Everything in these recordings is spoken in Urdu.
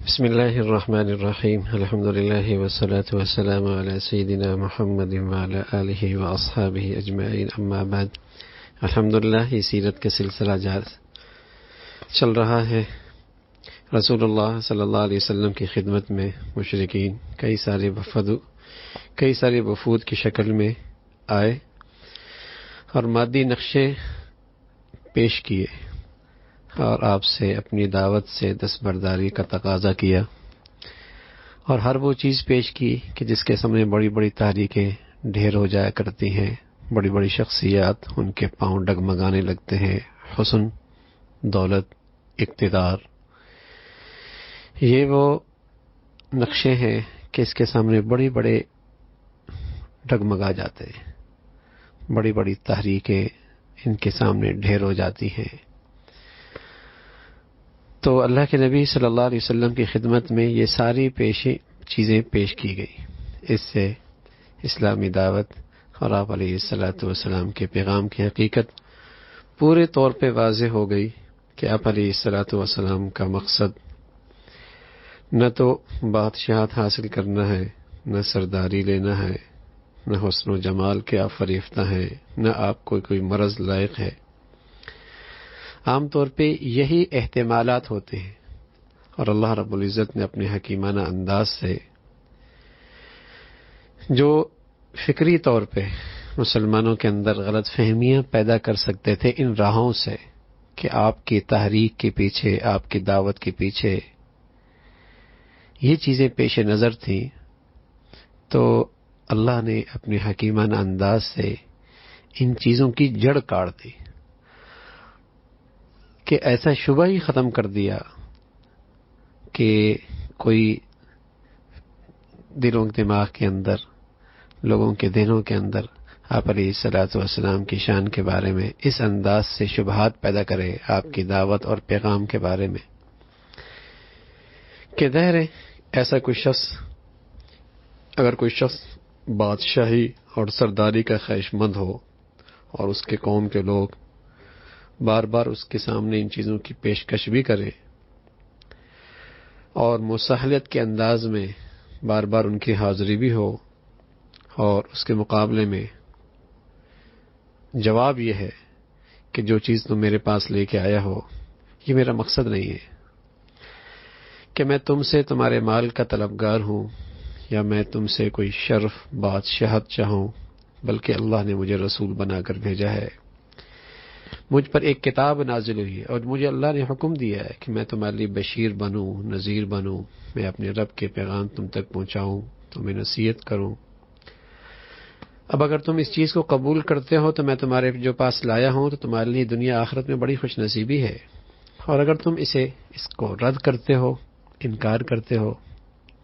بسم اللہ الرحمن الرحیم الحمد للہ والصلاة والسلام علی سیدنا محمد وعلی آلہ واصحابہ اجمعین اما بعد. الحمدللہ یہ سیرت کا سلسلہ چل رہا ہے. رسول اللہ صلی اللہ علیہ وسلم کی خدمت میں مشرکین کئی سارے وفود کی شکل میں آئے اور مادی نقشے پیش کیے اور آپ سے اپنی دعوت سے دستبرداری کا تقاضا کیا اور ہر وہ چیز پیش کی کہ جس کے سامنے بڑی بڑی تحریکیں ڈھیر ہو جایا کرتی ہیں، بڑی بڑی شخصیات ان کے پاؤں ڈگمگانے لگتے ہیں. حسن، دولت، اقتدار، یہ وہ نقشے ہیں کہ اس کے سامنے بڑے ڈگمگا جاتے ہیں، بڑی بڑی تحریکیں ان کے سامنے ڈھیر ہو جاتی ہیں. تو اللہ کے نبی صلی اللہ علیہ وسلم کی خدمت میں یہ ساری چیزیں پیش کی گئی. اس سے اسلامی دعوت اور آپ علیہ الصلاۃ والسلام کے پیغام کی حقیقت پورے طور پہ واضح ہو گئی کہ آپ علیہ الصلاۃ والسلام کا مقصد نہ تو بادشاہت حاصل کرنا ہے، نہ سرداری لینا ہے، نہ حسن و جمال کے آپ فریفتہ ہیں، نہ آپ کو کوئی مرض لائق ہے. عام طور پہ یہی احتمالات ہوتے ہیں اور اللہ رب العزت نے اپنے حکیمانہ انداز سے جو فکری طور پہ مسلمانوں کے اندر غلط فہمیاں پیدا کر سکتے تھے ان راہوں سے کہ آپ کی تحریک کے پیچھے، آپ کی دعوت کے پیچھے یہ چیزیں پیش نظر تھیں، تو اللہ نے اپنے حکیمانہ انداز سے ان چیزوں کی جڑ کاٹ دی کہ ایسا شبہ ہی ختم کر دیا کہ کوئی دلوں دماغ کے اندر، لوگوں کے دلوں کے اندر آپ علیہ الصلاۃ والسلام کی شان کے بارے میں اس انداز سے شبہات پیدا کرے آپ کی دعوت اور پیغام کے بارے میں کہ ظاہر ہے ایسا اگر کوئی شخص بادشاہی اور سرداری کا خواہش مند ہو اور اس کے قوم کے لوگ بار بار اس کے سامنے ان چیزوں کی پیشکش بھی کرے اور مساہلت کے انداز میں بار بار ان کی حاضری بھی ہو اور اس کے مقابلے میں جواب یہ ہے کہ جو چیز تم میرے پاس لے کے آیا ہو یہ میرا مقصد نہیں ہے کہ میں تم سے تمہارے مال کا طلبگار ہوں یا میں تم سے کوئی شرف بادشاہت چاہوں، بلکہ اللہ نے مجھے رسول بنا کر بھیجا ہے، مجھ پر ایک کتاب نازل ہوئی ہے اور مجھے اللہ نے حکم دیا ہے کہ میں تمہارے لیے بشیر بنوں، نذیر بنوں، میں اپنے رب کے پیغام تم تک پہنچاؤں، تمہیں نصیحت کروں. اب اگر تم اس چیز کو قبول کرتے ہو تو میں تمہارے جو پاس لایا ہوں تو تمہارے لیے دنیا آخرت میں بڑی خوش نصیبی ہے، اور اگر تم اس کو رد کرتے ہو، انکار کرتے ہو،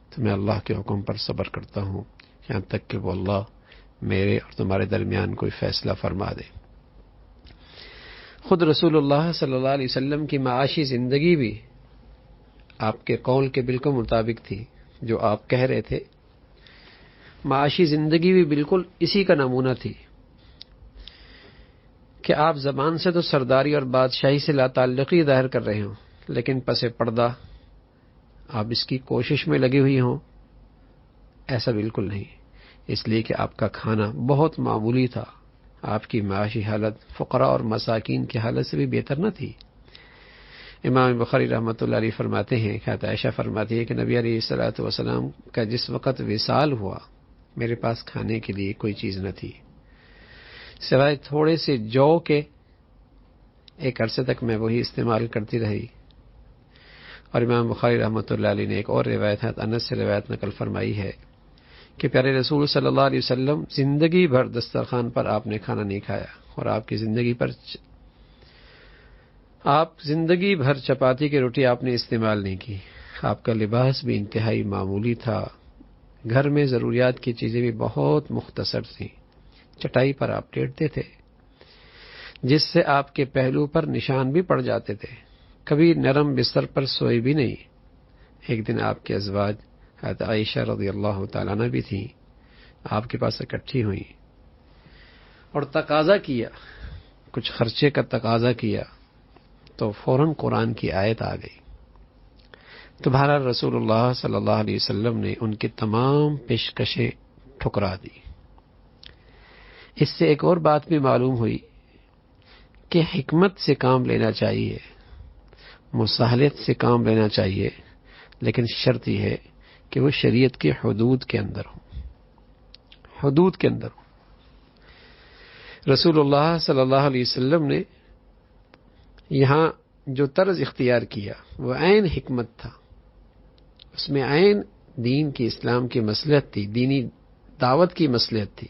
تو میں اللہ کے حکم پر صبر کرتا ہوں یہاں تک کہ وہ اللہ میرے اور تمہارے درمیان کوئی فیصلہ فرما دے. خود رسول اللہ صلی اللہ علیہ وسلم کی معاشی زندگی بھی آپ کے قول کے بالکل مطابق تھی. جو آپ کہہ رہے تھے معاشی زندگی بھی بالکل اسی کا نمونہ تھی کہ آپ زبان سے تو سرداری اور بادشاہی سے لا تعلقی ظاہر کر رہے ہوں، لیکن پس پردہ آپ اس کی کوشش میں لگے ہوئی ہوں. ایسا بالکل نہیں، اس لیے کہ آپ کا کھانا بہت معمولی تھا، آپ کی معاشی حالت فقراء اور مساکین کی حالت سے بھی بہتر نہ تھی. امام بخاری رحمۃ اللہ علیہ فرماتے ہیں کہ عائشہ فرماتی ہے کہ نبی علیہ الصلوۃ والسلام کا جس وقت وصال ہوا میرے پاس کھانے کے لیے کوئی چیز نہ تھی سوائے تھوڑے سے جو کے. ایک عرصے تک میں وہی استعمال کرتی رہی. اور امام بخاری رحمۃ اللہ علیہ نے ایک اور روایت انس سے روایت نقل فرمائی ہے کہ پیارے رسول صلی اللہ علیہ وسلم زندگی بھر دسترخوان پر آپ نے کھانا نہیں کھایا اور آپ زندگی بھر چپاتی کی روٹی آپ نے استعمال نہیں کی. آپ کا لباس بھی انتہائی معمولی تھا، گھر میں ضروریات کی چیزیں بھی بہت مختصر تھیں. چٹائی پر آپ لیٹتے تھے جس سے آپ کے پہلو پر نشان بھی پڑ جاتے تھے، کبھی نرم بستر پر سوئے بھی نہیں. ایک دن آپ کے ازواج حضرت عائشہ رضی اللہ تعالیٰ عنہ بھی تھیں، آپ کے پاس اکٹھی ہوئیں اور تقاضا کیا، کچھ خرچے کا تقاضا کیا، تو فوراً قرآن کی آیت آ گئی. تو بہرحال رسول اللہ صلی اللہ علیہ وسلم نے ان کی تمام پیشکشیں ٹھکرا دی۔ اس سے ایک اور بات بھی معلوم ہوئی کہ حکمت سے کام لینا چاہیے، مساہلت سے کام لینا چاہیے، لیکن شرط یہ ہے کہ وہ شریعت کی حدود کے اندر ہو، حدود کے اندر ہو۔ رسول اللہ صلی اللہ علیہ وسلم نے یہاں جو طرز اختیار کیا وہ عین حکمت تھا، اس میں عین دین کی، اسلام کی مصلحت تھی، دینی دعوت کی مصلحت تھی۔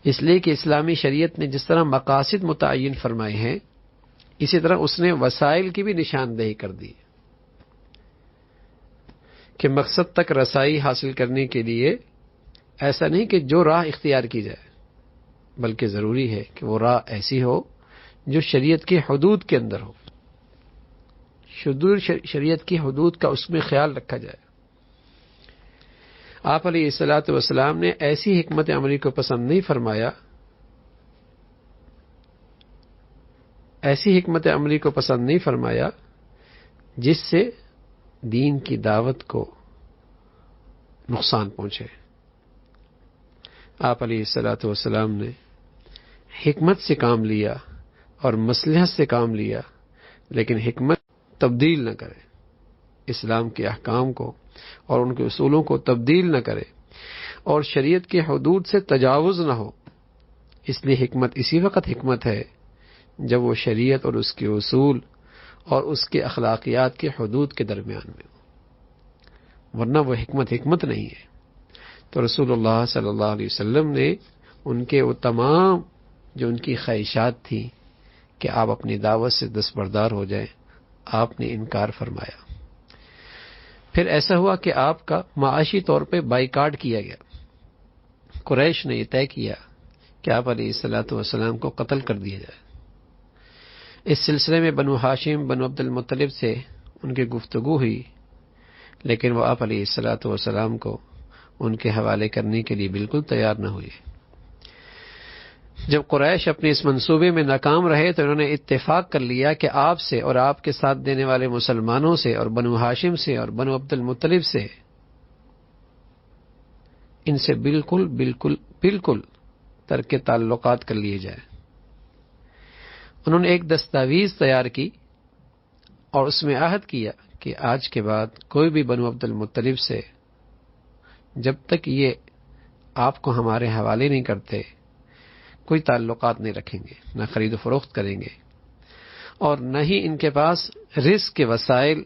اس لیے کہ اسلامی شریعت نے جس طرح مقاصد متعین فرمائے ہیں، اسی طرح اس نے وسائل کی بھی نشاندہی کر دی کہ مقصد تک رسائی حاصل کرنے کے لیے ایسا نہیں کہ جو راہ اختیار کی جائے، بلکہ ضروری ہے کہ وہ راہ ایسی ہو جو شریعت کی حدود کے اندر ہو، شریعت کی حدود کا اس میں خیال رکھا جائے۔ آپ علیہ الصلوۃ والسلام نے ایسی حکمت عملی کو پسند نہیں فرمایا، ایسی حکمت عملی کو پسند نہیں فرمایا جس سے دین کی دعوت کو نقصان پہنچے۔ آپ علیہ الصلوۃ والسلام نے حکمت سے کام لیا اور مصلحت سے کام لیا، لیکن حکمت تبدیل نہ کرے، اسلام کے احکام کو اور ان کے اصولوں کو تبدیل نہ کرے، اور شریعت کی حدود سے تجاوز نہ ہو۔ اس لیے حکمت اسی وقت حکمت ہے جب وہ شریعت اور اس کے اصول اور اس کے اخلاقیات کی حدود کے درمیان میں ہو، ورنہ وہ حکمت نہیں ہے۔ تو رسول اللہ صلی اللہ علیہ وسلم نے ان کے وہ تمام جو ان کی خواہشات تھیں کہ آپ اپنی دعوت سے دستبردار ہو جائیں، آپ نے انکار فرمایا۔ پھر ایسا ہوا کہ آپ کا معاشی طور پہ بائیکاٹ کیا گیا۔ قریش نے یہ طے کیا کہ آپ علیہ الصلوۃ والسلام کو قتل کر دیا جائے۔ اس سلسلے میں بنو ہاشم، بنو عبد المطلب سے ان کی گفتگو ہوئی، لیکن وہ آپ علیہ الصلوۃ والسلام کو ان کے حوالے کرنے کے لیے بالکل تیار نہ ہوئے۔ جب قریش اپنے اس منصوبے میں ناکام رہے تو انہوں نے اتفاق کر لیا کہ آپ سے اور آپ کے ساتھ دینے والے مسلمانوں سے اور بنو ہاشم سے اور بنو عبد المطلب سے، ان سے بالکل ترک تعلقات کر لیے جائے۔ انہوں نے ایک دستاویز تیار کی اور اس میں عہد کیا کہ آج کے بعد کوئی بھی بنو عبد المطلب سے جب تک یہ آپ کو ہمارے حوالے نہیں کرتے کوئی تعلقات نہیں رکھیں گے، نہ خرید و فروخت کریں گے، اور نہ ہی ان کے پاس رزق کے وسائل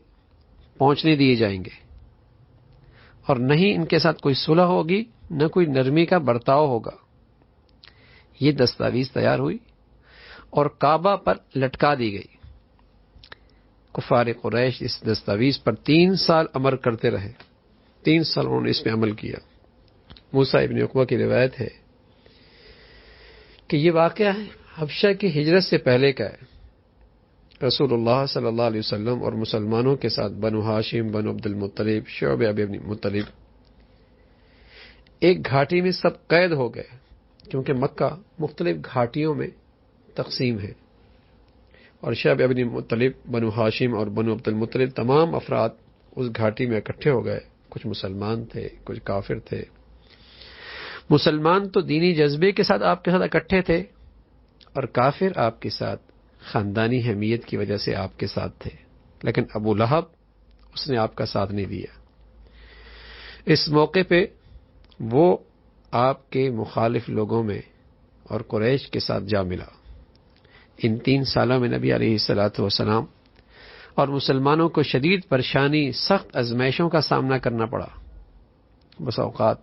پہنچنے دیے جائیں گے، اور نہ ہی ان کے ساتھ کوئی صلح ہوگی، نہ کوئی نرمی کا برتاؤ ہوگا۔ یہ دستاویز تیار ہوئی اور کعبہ پر لٹکا دی گئی۔ کفار قریش اس دستاویز پر 3 سال عمل کرتے رہے، 3 سال انہوں نے اس پہ عمل کیا۔ موسیٰ ابن عقبہ کی روایت ہے کہ یہ واقعہ حبشہ کی ہجرت سے پہلے کا ہے۔ رسول اللہ صلی اللہ علیہ وسلم اور مسلمانوں کے ساتھ بنو ہاشم، بنو عبد المطلب، شعبہ ابن مطلب ایک گھاٹی میں سب قید ہو گئے، کیونکہ مکہ مختلف گھاٹیوں میں تقسیم ہے، اور شعبہ ابن مطلب، بنو ہاشم اور بنو عبد المطلب تمام افراد اس گھاٹی میں اکٹھے ہو گئے۔ کچھ مسلمان تھے، کچھ کافر تھے۔ مسلمان تو دینی جذبے کے ساتھ آپ کے ساتھ اکٹھے تھے، اور کافر آپ کے ساتھ خاندانی حمیت کی وجہ سے آپ کے ساتھ تھے، لیکن ابو لہب اس نے آپ کا ساتھ نہیں دیا۔ اس موقع پہ وہ آپ کے مخالف لوگوں میں اور قریش کے ساتھ جا ملا۔ ان 3 سالوں میں نبی علیہ الصلوۃ والسلام اور مسلمانوں کو شدید پریشانی، سخت آزمائشوں کا سامنا کرنا پڑا۔ بس اوقات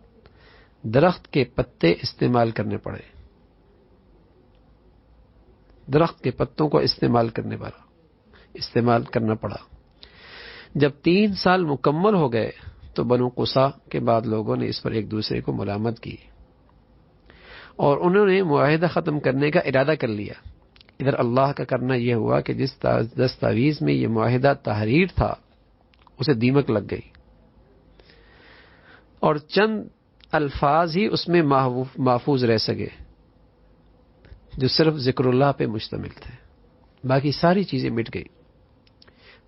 درخت کے پتے استعمال کرنے پڑے، درخت کے پتوں کو استعمال کرنا پڑا۔ جب 3 سال مکمل ہو گئے تو بنو قصا کے بعد لوگوں نے اس پر ایک دوسرے کو ملامت کی اور انہوں نے معاہدہ ختم کرنے کا ارادہ کر لیا۔ ادھر اللہ کا کرنا یہ ہوا کہ جس دستاویز میں یہ معاہدہ تحریر تھا اسے دیمک لگ گئی، اور چند الفاظ ہی اس میں محفوظ رہ سکے جو صرف ذکر اللہ پہ مشتمل تھے، باقی ساری چیزیں مٹ گئی۔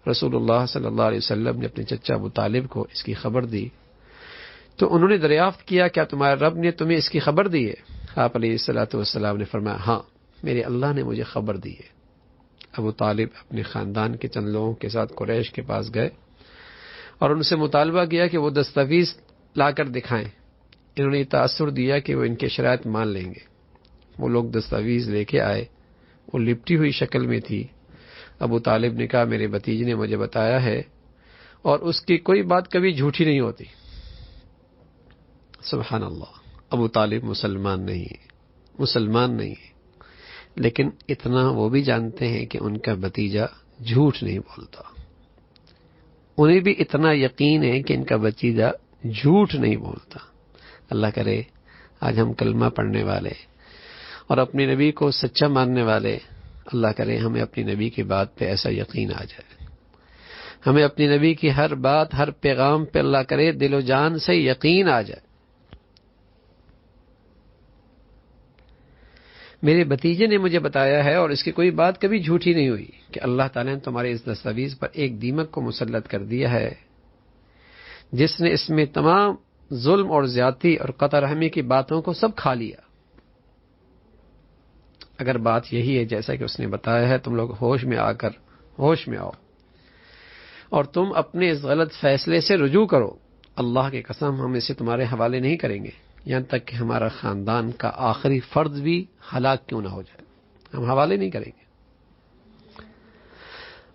رسول اللہ صلی اللہ علیہ وسلم نے اپنے چچا ابو طالب کو اس کی خبر دی تو انہوں نے دریافت کیا کیا تمہارے رب نے تمہیں اس کی خبر دی ہے؟ آپ علیہ الصلوۃ والسلام نے فرمایا ہاں، میرے اللہ نے مجھے خبر دی ہے۔ ابو طالب اپنے خاندان کے چند لوگوں کے ساتھ قریش کے پاس گئے اور ان سے مطالبہ کیا کہ وہ دستاویز لا کر دکھائیں۔ انہوں نے تاثر دیا کہ وہ ان کے شرائط مان لیں گے۔ وہ لوگ دستاویز لے کے آئے، وہ لپٹی ہوئی شکل میں تھی۔ ابو طالب نے کہا میرے بھتیجے نے مجھے بتایا ہے اور اس کی کوئی بات کبھی جھوٹی نہیں ہوتی۔ سبحان اللہ، ابو طالب مسلمان نہیں ہے، لیکن اتنا وہ بھی جانتے ہیں کہ ان کا بھتیجا جھوٹ نہیں بولتا۔ انہیں بھی اتنا یقین ہے کہ ان کا بھتیجا جھوٹ نہیں بولتا۔ اللہ کرے آج ہم کلمہ پڑھنے والے اور اپنے نبی کو سچا ماننے والے، اللہ کرے ہمیں اپنی نبی کی بات پہ ایسا یقین آ جائے، ہمیں اپنی نبی کی ہر بات ہر پیغام پہ اللہ کرے دل و جان سے یقین آ جائے۔ میرے بھتیجے نے مجھے بتایا ہے اور اس کی کوئی بات کبھی جھوٹی نہیں ہوئی کہ اللہ تعالیٰ نے تمہارے اس دستاویز پر ایک دیمک کو مسلط کر دیا ہے جس نے اس میں تمام ظلم اور زیادتی اور قطع رحمی کی باتوں کو سب کھا لیا۔ اگر بات یہی ہے جیسا کہ اس نے بتایا ہے، تم لوگ ہوش میں آؤ اور تم اپنے اس غلط فیصلے سے رجوع کرو۔ اللہ کی قسم ہم اسے تمہارے حوالے نہیں کریں گے یہاں تک کہ ہمارا خاندان کا آخری فرد بھی ہلاک کیوں نہ ہو جائے، ہم حوالے نہیں کریں گے۔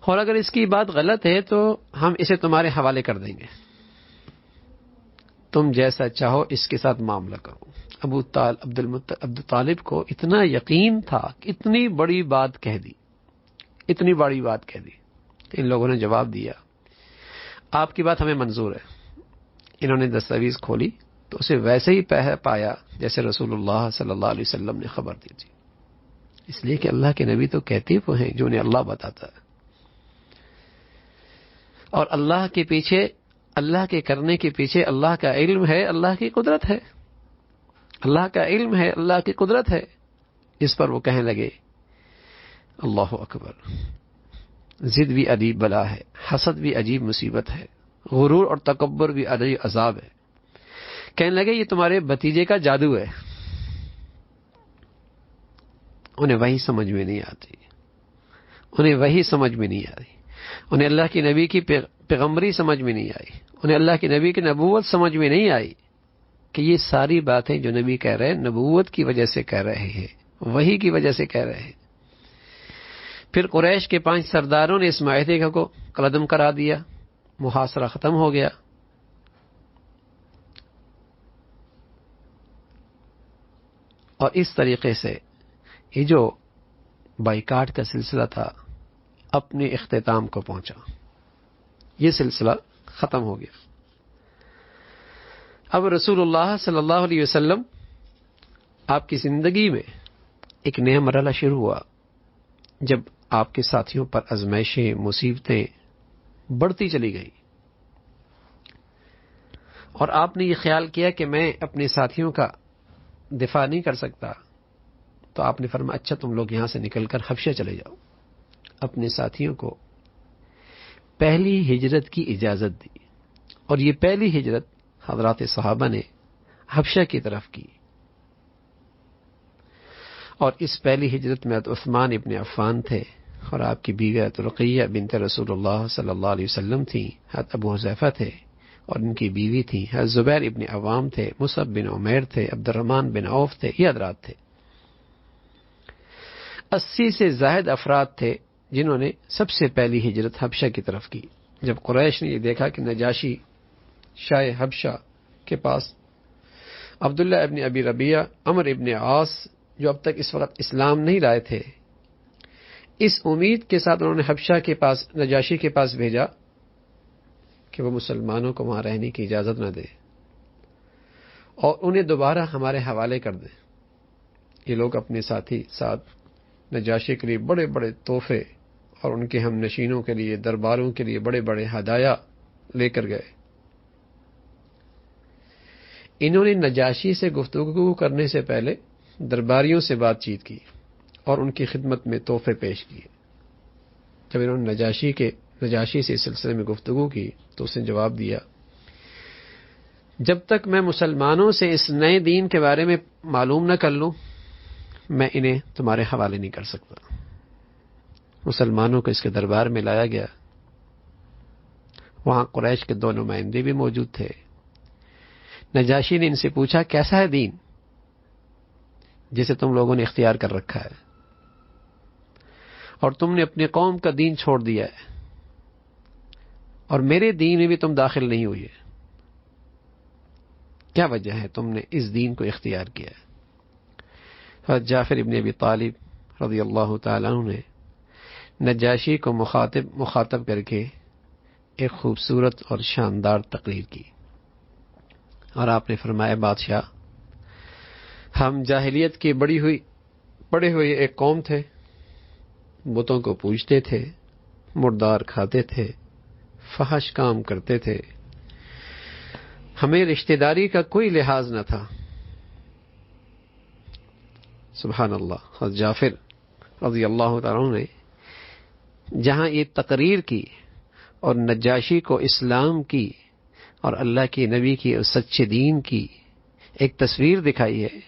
اور اگر اس کی بات غلط ہے تو ہم اسے تمہارے حوالے کر دیں گے، تم جیسا چاہو اس کے ساتھ معاملہ کرو۔ ابو طالب کو اتنا یقین تھا کہ اتنی بڑی بات کہہ دی۔ ان لوگوں نے جواب دیا آپ کی بات ہمیں منظور ہے۔ انہوں نے دستاویز کھولی تو اسے ویسے ہی پایا جیسے رسول اللہ صلی اللہ علیہ وسلم نے خبر دی تھی، اس لیے کہ اللہ کے نبی تو کہتے وہ ہیں جو انہیں اللہ بتاتا ہے، اور اللہ کے کرنے کے پیچھے اللہ کا علم ہے، اللہ کی قدرت ہے، اللہ کی قدرت ہے۔ اس پر وہ کہنے لگے اللہ اکبر، ضد بھی عجیب بلا ہے، حسد بھی عجیب مصیبت ہے، غرور اور تکبر بھی عجیب عذاب ہے۔ کہنے لگے یہ تمہارے بھتیجے کا جادو ہے۔ انہیں وہی سمجھ میں نہیں آتی، انہیں اللہ کے نبی کی پیغمبری سمجھ میں نہیں آئی، انہیں اللہ کے نبی کی نبوت سمجھ میں نہیں آئی کہ یہ ساری باتیں جو نبی کہہ رہے ہیں نبوت کی وجہ سے کہہ رہے ہیں، وحی کی وجہ سے کہہ رہے ہیں۔ پھر قریش کے 5 سرداروں نے اس معاہدے کو قلم کرا دیا، محاصرہ ختم ہو گیا۔ اور اس طریقے سے یہ جو بائیکاٹ کا سلسلہ تھا اپنے اختتام کو پہنچا، یہ سلسلہ ختم ہو گیا۔ اب رسول اللہ صلی اللہ علیہ وسلم آپ کی زندگی میں ایک نیا مرحلہ شروع ہوا جب آپ کے ساتھیوں پر آزمائشیں، مصیبتیں بڑھتی چلی گئی، اور آپ نے یہ خیال کیا کہ میں اپنے ساتھیوں کا دفاع نہیں کر سکتا، تو آپ نے فرمایا اچھا تم لوگ یہاں سے نکل کر حبشہ چلے جاؤ۔ اپنے ساتھیوں کو پہلی ہجرت کی اجازت دی، اور یہ پہلی ہجرت حضرات صحابہ نے حبشہ کی طرف کی، اور اس پہلی ہجرت میں عثمان ابن عفان تھے، اور آپ کی بیوی رقیہ بنت رسول اللہ صلی اللہ علیہ وسلم تھیں، حضرت ابو حذیفہ تھے، اور ان کی بیوی تھی حضرت زبیر ابن عوام تھے، مصعب بن عمیر تھے، عبد الرحمن بن عوف تھے، یہ حضرات تھے۔ 80 سے زائد افراد تھے جنہوں نے سب سے پہلی ہجرت حبشہ کی طرف کی۔ جب قریش نے یہ دیکھا کہ نجاشی شاہ حبشہ کے پاس عبداللہ ابن ابی ربیعہ، عمر ابن عاص جو اب تک اس وقت اسلام نہیں لائے تھے، اس امید کے ساتھ انہوں نے حبشہ کے پاس نجاشی کے پاس بھیجا کہ وہ مسلمانوں کو وہاں رہنے کی اجازت نہ دے اور انہیں دوبارہ ہمارے حوالے کر دے۔ یہ لوگ اپنے ساتھی ساتھ نجاشی کے لیے بڑے بڑے تحفے اور ان کے ہم نشینوں کے لیے، درباروں کے لیے بڑے بڑے ہدایا لے کر گئے۔ انہوں نے نجاشی سے گفتگو کرنے سے پہلے درباریوں سے بات چیت کی اور ان کی خدمت میں تحفے پیش کیے۔ جب انہوں نے نجاشی کے نجاشی سے اس سلسلے میں گفتگو کی تو اس نے جواب دیا، جب تک میں مسلمانوں سے اس نئے دین کے بارے میں معلوم نہ کر لوں میں انہیں تمہارے حوالے نہیں کر سکتا۔ مسلمانوں کو اس کے دربار میں لایا گیا، وہاں قریش کے 2 نمائندے بھی موجود تھے۔ نجاشی نے ان سے پوچھا، کیسا ہے دین جسے تم لوگوں نے اختیار کر رکھا ہے اور تم نے اپنی قوم کا دین چھوڑ دیا ہے اور میرے دین میں بھی تم داخل نہیں ہوئے، کیا وجہ ہے تم نے اس دین کو اختیار کیا ہے؟ حضرت جعفر ابن ابی طالب رضی اللہ تعالیٰ عنہ نے نجاشی کو مخاطب کر کے ایک خوبصورت اور شاندار تقریر کی، اور آپ نے فرمایا، بادشاہ، ہم جاہلیت کی پڑے ہوئے ایک قوم تھے، بتوں کو پوجتے تھے، مردار کھاتے تھے، فحش کام کرتے تھے، ہمیں رشتہ داری کا کوئی لحاظ نہ تھا۔ سبحان اللہ۔ حضرت جعفر رضی اللہ تعالیٰ عنہ نے جہاں یہ تقریر کی اور نجاشی کو اسلام کی اور اللہ کے نبی کی اور سچے دین کی ایک تصویر دکھائی ہے،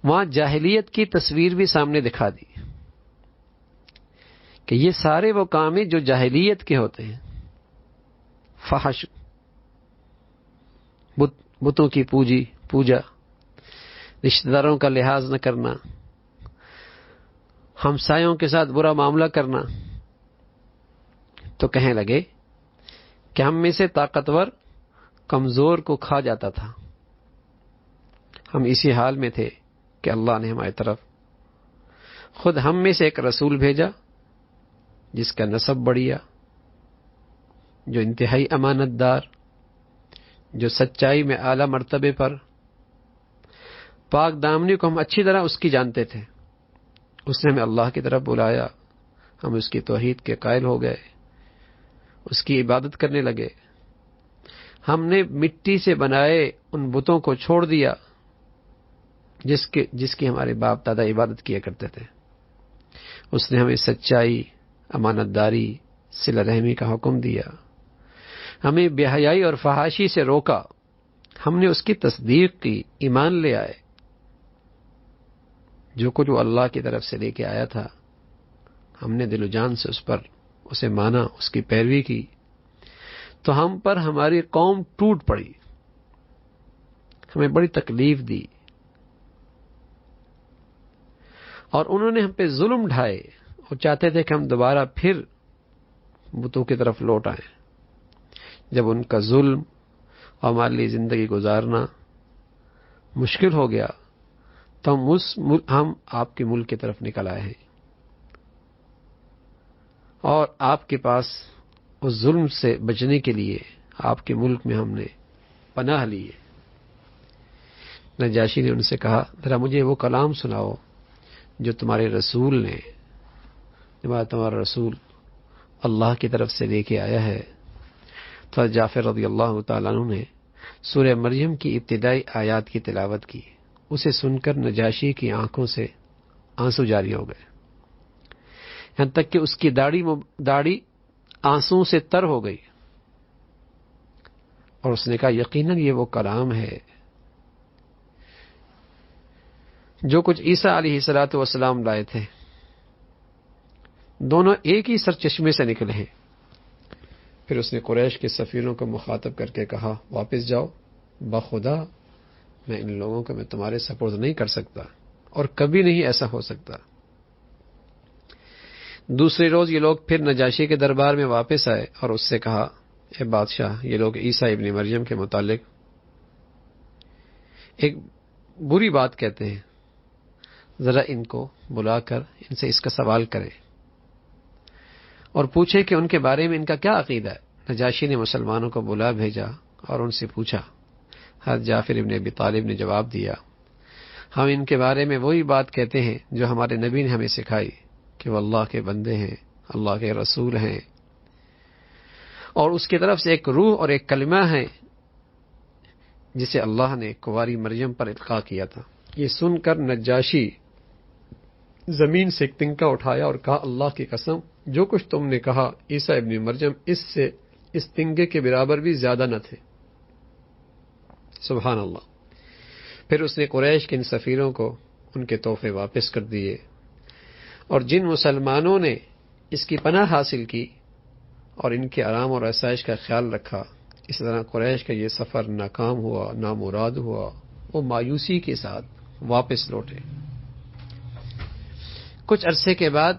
وہاں جاہلیت کی تصویر بھی سامنے دکھا دی کہ یہ سارے وہ کام ہیں جو جاہلیت کے ہوتے ہیں، فحش، بتوں کی پوجا، رشتہ داروں کا لحاظ نہ کرنا، ہمسایوں کے ساتھ برا معاملہ کرنا۔ تو کہنے لگے کہ ہم میں سے طاقتور کمزور کو کھا جاتا تھا، ہم اسی حال میں تھے کہ اللہ نے ہماری طرف خود ہم میں سے ایک رسول بھیجا جس کا نسب بڑھیا، جو انتہائی امانت دار، جو سچائی میں اعلیٰ مرتبے پر، پاک دامنی کو ہم اچھی طرح اس کی جانتے تھے۔ اس نے ہمیں اللہ کی طرف بلایا، ہم اس کی توحید کے قائل ہو گئے، اس کی عبادت کرنے لگے۔ ہم نے مٹی سے بنائے ان بتوں کو چھوڑ دیا جس کی ہمارے باپ دادا عبادت کیا کرتے تھے۔ اس نے ہمیں سچائی، امانت داری، صلہ رحمی کا حکم دیا، ہمیں بے حیائی اور فحاشی سے روکا، ہم نے اس کی تصدیق کی، ایمان لے آئے۔ جو کچھ وہ اللہ کی طرف سے لے کے آیا تھا ہم نے دل و جان سے اسے مانا، اس کی پیروی کی، تو ہم پر ہماری قوم ٹوٹ پڑی، ہمیں بڑی تکلیف دی، اور انہوں نے ہم پہ ظلم ڈھائے اور چاہتے تھے کہ ہم دوبارہ پھر بتوں کی طرف لوٹ آئیں۔ جب ان کا ظلم اور ہمارے لیے زندگی گزارنا مشکل ہو گیا تو ہم آپ کے ملک کی طرف نکل آئے ہیں، اور آپ کے پاس اس ظلم سے بچنے کے لیے آپ کے ملک میں ہم نے پناہ لی ہے۔ نجاشی نے ان سے کہا، ذرا مجھے وہ کلام سناؤ جو تمہارے رسول نے، تمہارا رسول اللہ کی طرف سے لے کے آیا ہے۔ تو جعفر رضی اللہ تعالیٰ عنہ نے سورہ مریم کی ابتدائی آیات کی تلاوت کی۔ اسے سن کر نجاشی کی آنکھوں سے آنسو جاری ہو گئے، یہاں تک کہ اس کی داڑھی آنسو سے تر ہو گئی، اور اس نے کہا، یقیناً یہ وہ کلام ہے جو کچھ عیسیٰ علیہ الصلوۃ والسلام لائے تھے، دونوں ایک ہی سرچشمے سے نکلے ہیں۔ پھر اس نے قریش کے سفیروں کو مخاطب کر کے کہا، واپس جاؤ، بخدا میں ان لوگوں کو میں تمہارے سپرد نہیں کر سکتا، اور کبھی نہیں ایسا ہو سکتا۔ دوسرے روز یہ لوگ پھر نجاشی کے دربار میں واپس آئے اور اس سے کہا، اے بادشاہ، یہ لوگ عیسیٰ ابن مریم کے متعلق ایک بری بات کہتے ہیں، ذرا ان کو بلا کر ان سے اس کا سوال کریں اور پوچھے کہ ان کے بارے میں ان کا کیا عقیدہ ہے۔ نجاشی نے مسلمانوں کو بلا بھیجا اور ان سے پوچھا۔ حضرت جعفر ابن ابی طالب نے جواب دیا، ہم ان کے بارے میں وہی بات کہتے ہیں جو ہمارے نبی نے ہمیں سکھائی، کہ وہ اللہ کے بندے ہیں، اللہ کے رسول ہیں، اور اس کی طرف سے ایک روح اور ایک کلمہ ہے جسے اللہ نے کنواری مریم پر القاء کیا تھا۔ یہ سن کر نجاشی زمین سے ایک تنکا اٹھایا اور کہا، اللہ کی قسم، جو کچھ تم نے کہا عیسیٰ ابن مریم اس تنگے کے برابر بھی زیادہ نہ تھے۔ سبحان اللہ۔ پھر اس نے قریش کے ان سفیروں کو ان کے تحفے واپس کر دیے، اور جن مسلمانوں نے اس کی پناہ حاصل کی اور ان کے آرام اور آسائش کا خیال رکھا، اس طرح قریش کا یہ سفر ناکام ہوا، نامراد ہوا، وہ مایوسی کے ساتھ واپس لوٹے۔ کچھ عرصے کے بعد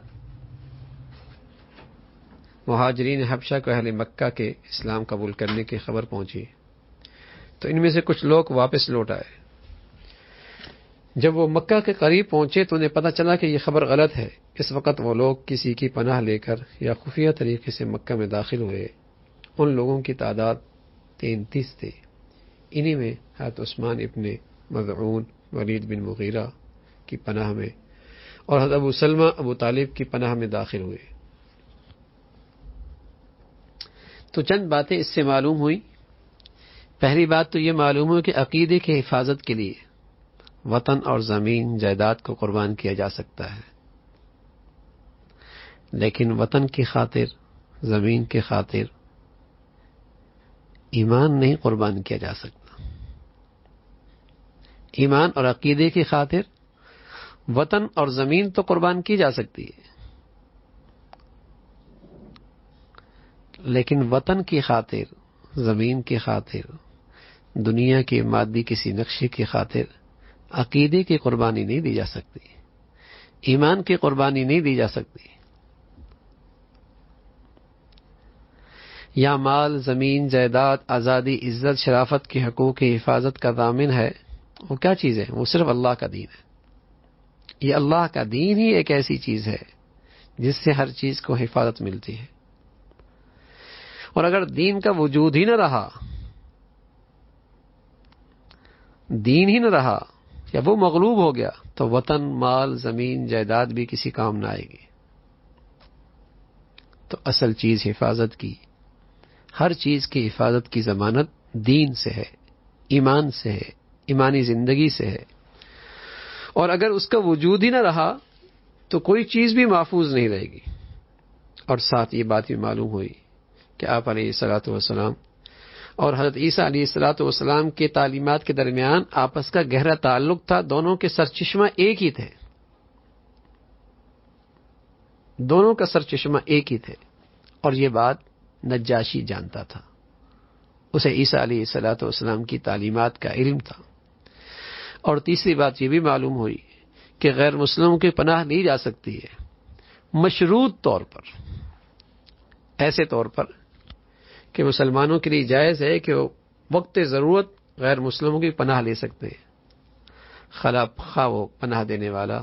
مہاجرین حبشہ کو اہل مکہ کے اسلام قبول کرنے کی خبر پہنچی، تو ان میں سے کچھ لوگ واپس لوٹ آئے۔ جب وہ مکہ کے قریب پہنچے تو انہیں پتہ چلا کہ یہ خبر غلط ہے۔ اس وقت وہ لوگ کسی کی پناہ لے کر یا خفیہ طریقے سے مکہ میں داخل ہوئے۔ ان لوگوں کی تعداد 33 تھی۔ انہی میں حضرت عثمان ابن مظعون، ولید بن مغیرہ کی پناہ میں، اور حضرت ابو سلمہ ابو طالب کی پناہ میں داخل ہوئے۔ تو چند باتیں اس سے معلوم ہوئی۔ پہلی بات تو یہ معلوم ہوئی کہ عقیدے کی حفاظت کے لیے وطن اور زمین جائیداد کو قربان کیا جا سکتا ہے، لیکن وطن کی خاطر، زمین کی خاطر ایمان نہیں قربان کیا جا سکتا۔ ایمان اور عقیدے کی خاطر وطن اور زمین تو قربان کی جا سکتی ہے، لیکن وطن کی خاطر، زمین کی خاطر، دنیا کے مادی کسی نقشے کی خاطر عقیدے کی قربانی نہیں دی جا سکتی، ایمان کی قربانی نہیں دی جا سکتی۔ یا مال، زمین، جائیداد، آزادی، عزت، شرافت کے حقوق کی حفاظت کا ضامن ہے، وہ کیا چیز ہے؟ وہ صرف اللہ کا دین ہے۔ یہ اللہ کا دین ہی ایک ایسی چیز ہے جس سے ہر چیز کو حفاظت ملتی ہے، اور اگر دین کا وجود ہی نہ رہا، دین ہی نہ رہا یا وہ مغلوب ہو گیا تو وطن، مال، زمین، جائیداد بھی کسی کام نہ آئے گی۔ تو اصل چیز حفاظت کی، ہر چیز کی حفاظت کی ضمانت دین سے ہے، ایمان سے ہے، ایمانی زندگی سے ہے، اور اگر اس کا وجود ہی نہ رہا تو کوئی چیز بھی محفوظ نہیں رہے گی۔ اور ساتھ یہ بات بھی معلوم ہوئی کہ آپ علیہ الصلوۃ والسلام اور حضرت عیسیٰ علیہ الصلوۃ والسلام کے تعلیمات کے درمیان آپس کا گہرا تعلق تھا، دونوں کے سرچشمہ ایک ہی تھے، دونوں کا سرچشمہ ایک ہی تھے، اور یہ بات نجاشی جانتا تھا، اسے عیسیٰ علیہ الصلوۃ والسلام کی تعلیمات کا علم تھا۔ اور تیسری بات یہ بھی معلوم ہوئی کہ غیر مسلموں کی پناہ لی جا سکتی ہے مشروط طور پر، ایسے طور پر کہ مسلمانوں کے لیے جائز ہے کہ وہ وقت ضرورت غیر مسلموں کی پناہ لے سکتے ہیں، خواہ وہ پناہ دینے والا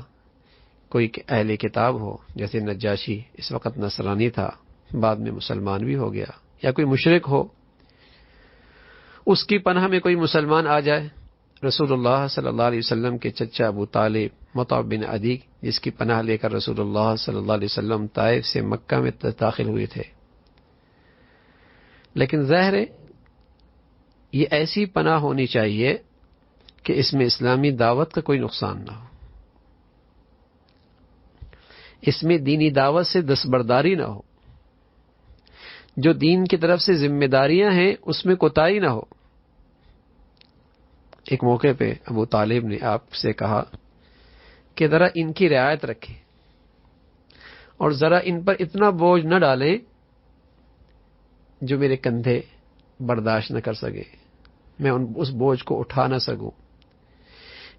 کوئی اہل کتاب ہو، جیسے نجاشی اس وقت نصرانی تھا، بعد میں مسلمان بھی ہو گیا، یا کوئی مشرک ہو، اس کی پناہ میں کوئی مسلمان آ جائے۔ رسول اللہ صلی اللہ علیہ وسلم کے چچا ابو طالب مطعب بن عدی، جس کی پناہ لے کر رسول اللہ صلی اللہ علیہ وسلم طائف سے مکہ میں داخل ہوئے تھے، لیکن ظاہر ہے یہ ایسی پناہ ہونی چاہیے کہ اس میں اسلامی دعوت کا کوئی نقصان نہ ہو، اس میں دینی دعوت سے دستبرداری نہ ہو، جو دین کی طرف سے ذمہ داریاں ہیں اس میں کوتاہی نہ ہو۔ ایک موقع پہ ابو طالب نے آپ سے کہا کہ ذرا ان کی رعایت رکھیں اور ذرا ان پر اتنا بوجھ نہ ڈالیں جو میرے کندھے برداشت نہ کر سکے، میں اس بوجھ کو اٹھا نہ سکوں،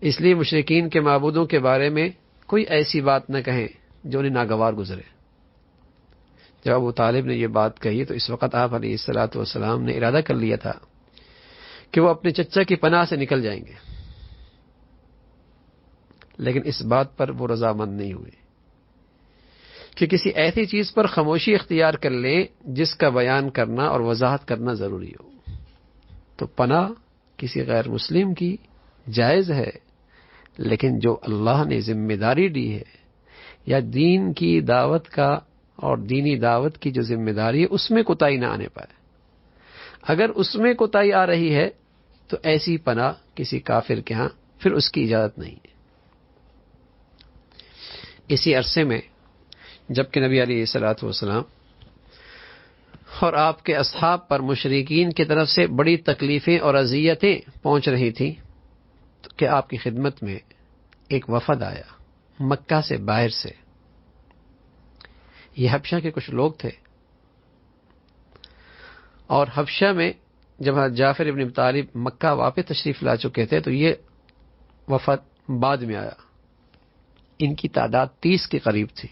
اس لیے مشرکین کے معبودوں کے بارے میں کوئی ایسی بات نہ کہیں جو انہیں ناگوار گزرے۔ جب ابو طالب نے یہ بات کہی تو اس وقت آپ علیہ الصلوۃ والسلام نے ارادہ کر لیا تھا کہ وہ اپنے چچا کی پناہ سے نکل جائیں گے، لیکن اس بات پر وہ رضامند نہیں ہوئے کہ کسی ایسی چیز پر خاموشی اختیار کر لیں جس کا بیان کرنا اور وضاحت کرنا ضروری ہو۔ تو پناہ کسی غیر مسلم کی جائز ہے، لیکن جو اللہ نے ذمہ داری دی ہے یا دین کی دعوت کا اور دینی دعوت کی جو ذمہ داری ہے اس میں کوتاہی نہ آنے پائے۔ اگر اس میں کوتاہی آ رہی ہے تو ایسی پناہ کسی کافر کے ہاں پھر اس کی اجازت نہیں ہے۔ اسی عرصے میں جبکہ نبی علیہ الصلوۃ والسلام اور آپ کے اصحاب پر مشرکین کی طرف سے بڑی تکلیفیں اور اذیتیں پہنچ رہی تھیں کہ آپ کی خدمت میں ایک وفد آیا مکہ سے باہر سے. یہ حبشہ کے کچھ لوگ تھے، اور حبشہ میں جب جعفر ابن ابی طالب مکہ واپس تشریف لا چکے تھے تو یہ وفد بعد میں آیا. ان کی تعداد 30 کے قریب تھی.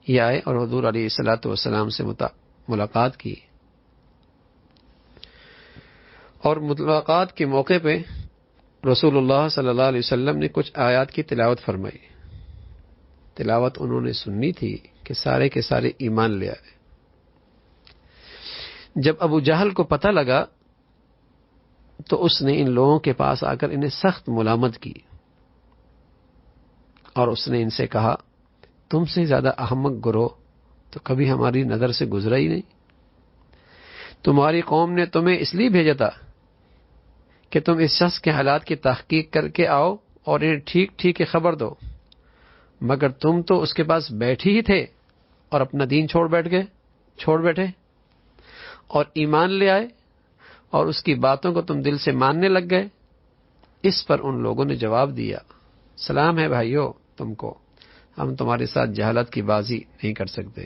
یہ آئے اور حضور علیہ الصلوۃ والسلام سے ملاقات کی، اور ملاقات کے موقع پہ رسول اللہ صلی اللہ علیہ وسلم نے کچھ آیات کی تلاوت فرمائی. تلاوت انہوں نے سننی تھی کہ سارے کے سارے ایمان لے آئے. جب ابو جہل کو پتہ لگا تو اس نے ان لوگوں کے پاس آ کر انہیں سخت ملامت کی، اور اس نے ان سے کہا تم سے زیادہ احمق گروہ تو کبھی ہماری نظر سے گزرا ہی نہیں. تمہاری قوم نے تمہیں اس لیے بھیجا تھا کہ تم اس شخص کے حالات کی تحقیق کر کے آؤ اور انہیں ٹھیک ٹھیک خبر دو، مگر تم تو اس کے پاس بیٹھے ہی تھے اور اپنا دین چھوڑ بیٹھے اور ایمان لے آئے، اور اس کی باتوں کو تم دل سے ماننے لگ گئے. اس پر ان لوگوں نے جواب دیا سلام ہے بھائیو تم کو، ہم تمہارے ساتھ جہالت کی بازی نہیں کر سکتے،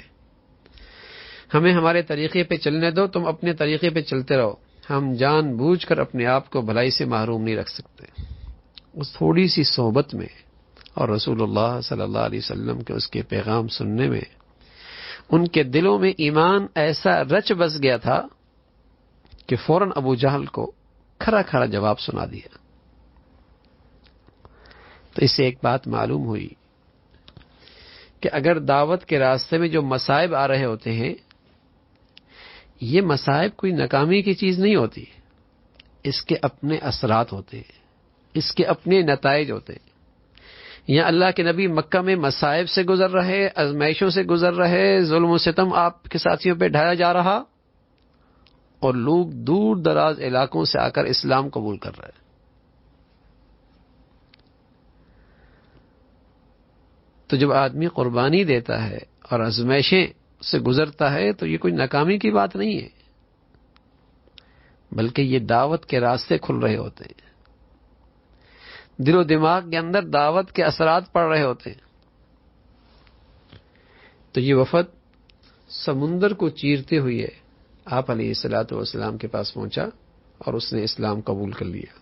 ہمیں ہمارے طریقے پہ چلنے دو، تم اپنے طریقے پہ چلتے رہو، ہم جان بوجھ کر اپنے آپ کو بھلائی سے محروم نہیں رکھ سکتے. اس تھوڑی سی صحبت میں اور رسول اللہ صلی اللہ علیہ وسلم کے اس کے پیغام سننے میں ان کے دلوں میں ایمان ایسا رچ بس گیا تھا کہ فوراً ابو جہل کو کھرا کھرا جواب سنا دیا. تو اس سے ایک بات معلوم ہوئی کہ اگر دعوت کے راستے میں جو مصائب آ رہے ہوتے ہیں، یہ مصائب کوئی ناکامی کی چیز نہیں ہوتی، اس کے اپنے اثرات ہوتے ہیں، اس کے اپنے نتائج ہوتے ہیں. یہاں اللہ کے نبی مکہ میں مصائب سے گزر رہے، آزمائشوں سے گزر رہے، ظلم و ستم آپ کے ساتھیوں پہ ڈھایا جا رہا، اور لوگ دور دراز علاقوں سے آ کر اسلام قبول کر رہے. تو جب آدمی قربانی دیتا ہے اور آزمائشیں سے گزرتا ہے تو یہ کوئی ناکامی کی بات نہیں ہے، بلکہ یہ دعوت کے راستے کھل رہے ہوتے ہیں، دل و دماغ کے اندر دعوت کے اثرات پڑ رہے ہوتے ہیں. تو یہ وفد سمندر کو چیرتے ہوئے آپ علیہ الصلوۃ والسلام کے پاس پہنچا اور اس نے اسلام قبول کر لیا.